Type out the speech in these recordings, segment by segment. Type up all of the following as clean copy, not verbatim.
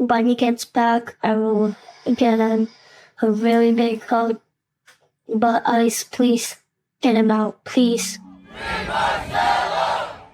when he gets back, I will get him a really big hug. But ICE, please get him out, please.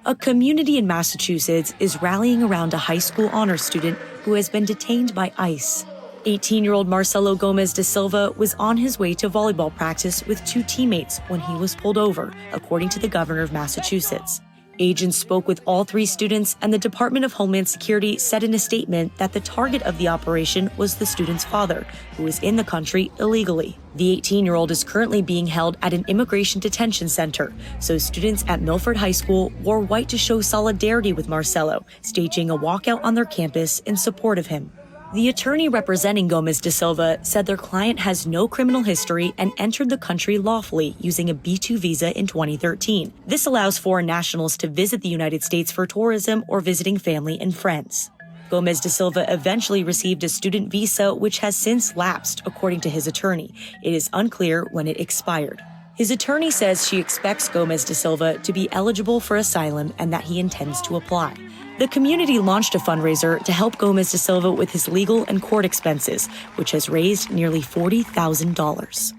A community in Massachusetts is rallying around a high school honors student who has been detained by ICE. 18-year-old Marcelo Gomez da Silva was on his way to volleyball practice with two teammates when he was pulled over, according to the governor of Massachusetts. Agents spoke with all three students, and the Department of Homeland Security said in a statement that the target of the operation was the student's father, who was in the country illegally. The 18-year-old is currently being held at an immigration detention center, so students at Milford High School wore white to show solidarity with Marcelo, staging a walkout on their campus in support of him. The attorney representing Gomez da Silva said their client has no criminal history and entered the country lawfully using a B-2 visa in 2013. This allows foreign nationals to visit the United States for tourism or visiting family and friends. Gomez da Silva eventually received a student visa, which has since lapsed, according to his attorney. It is unclear when it expired. His attorney says she expects Gomez da Silva to be eligible for asylum and that he intends to apply. The community launched a fundraiser to help Gomez da Silva with his legal and court expenses, which has raised nearly $40,000.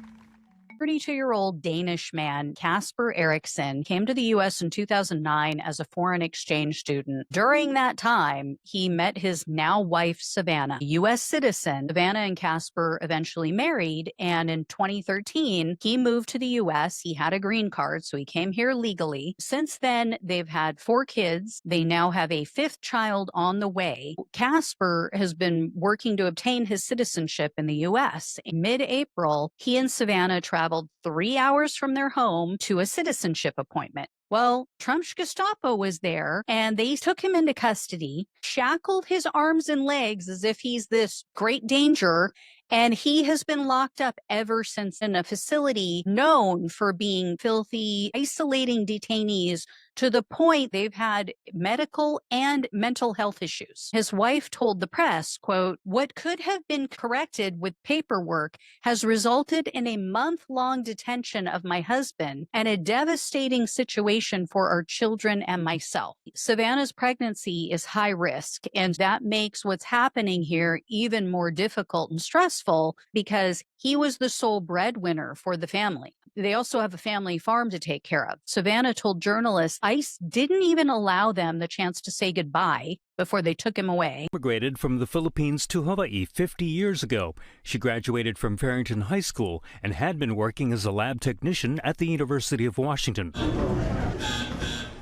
32-year-old Danish man, Casper Eriksson, came to the U.S. in 2009 as a foreign exchange student. During that time, he met his now wife, Savannah, a U.S. citizen. Savannah and Casper eventually married, and in 2013, he moved to the U.S. He had a green card, so he came here legally. Since then, they've had 4 kids. They now have a 5th child on the way. Casper has been working to obtain his citizenship in the U.S. In mid-April, he and Savannah traveled 3 hours from their home to a citizenship appointment. Well, Trump's Gestapo was there, and they took him into custody, shackled his arms and legs as if he's this great danger, and he has been locked up ever since in a facility known for being filthy, isolating detainees to the point they've had medical and mental health issues. His wife told the press, quote, "What could have been corrected with paperwork has resulted in a month-long detention of my husband and a devastating situation for our children and myself." Savannah's pregnancy is high risk, and that makes what's happening here even more difficult and stressful because he was the sole breadwinner for the family. They also have a family farm to take care of. Savannah told journalists ICE didn't even allow them the chance to say goodbye before they took him away. Immigrated from the Philippines to Hawaii 50 years ago. She graduated from Farrington High School and had been working as a lab technician at the University of Washington.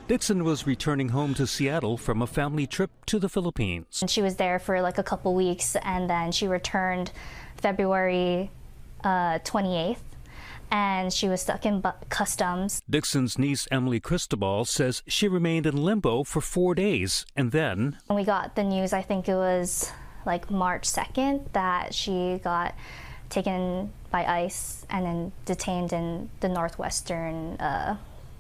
Dixon was returning home to Seattle from a family trip to the Philippines. And she was there for like a couple weeks, and then she returned February 28th. And she was stuck in customs. Dixon's niece, Emily Cristobal, says she remained in limbo for 4 days, and then... When we got the news, I think it was like March 2nd, that she got taken by ICE and then detained in the Northwestern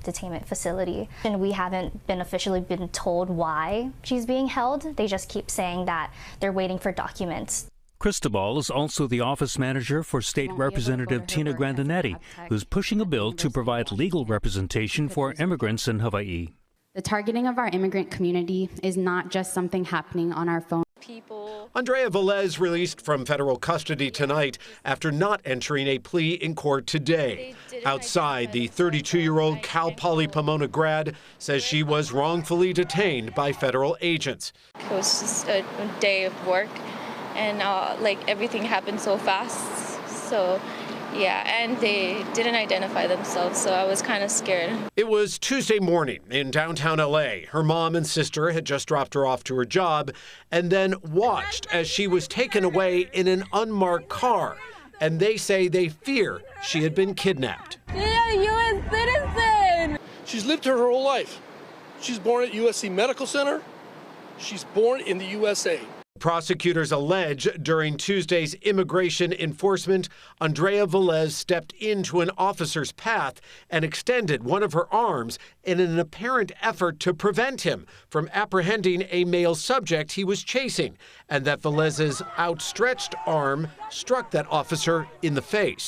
detainment facility. And we haven't been officially been told why she's being held. They just keep saying that they're waiting for documents. Cristobal is also the office manager for State Representative Tina Grandinetti, who's pushing a bill to provide legal representation for immigrants in Hawaii. The targeting of our immigrant community is not just something happening on our phone. Andrea Velez released from federal custody tonight after not entering a plea in court today. Outside, the 32-year-old Cal Poly Pomona grad says she was wrongfully detained by federal agents. It was just a day of work, and like everything happened so fast. So yeah, and they didn't identify themselves, so I was kind of scared. It was Tuesday morning in downtown LA. Her mom and sister had just dropped her off to her job and then watched as she was taken away in an unmarked car. And they say they fear she had been kidnapped. She's a U.S. citizen! She's lived her whole life. She's born at USC Medical Center. She's born in the USA. Prosecutors allege during Tuesday's immigration enforcement, Andrea Velez stepped into an officer's path and extended one of her arms in an apparent effort to prevent him from apprehending a male subject he was chasing, and that Velez's outstretched arm struck that officer in the face.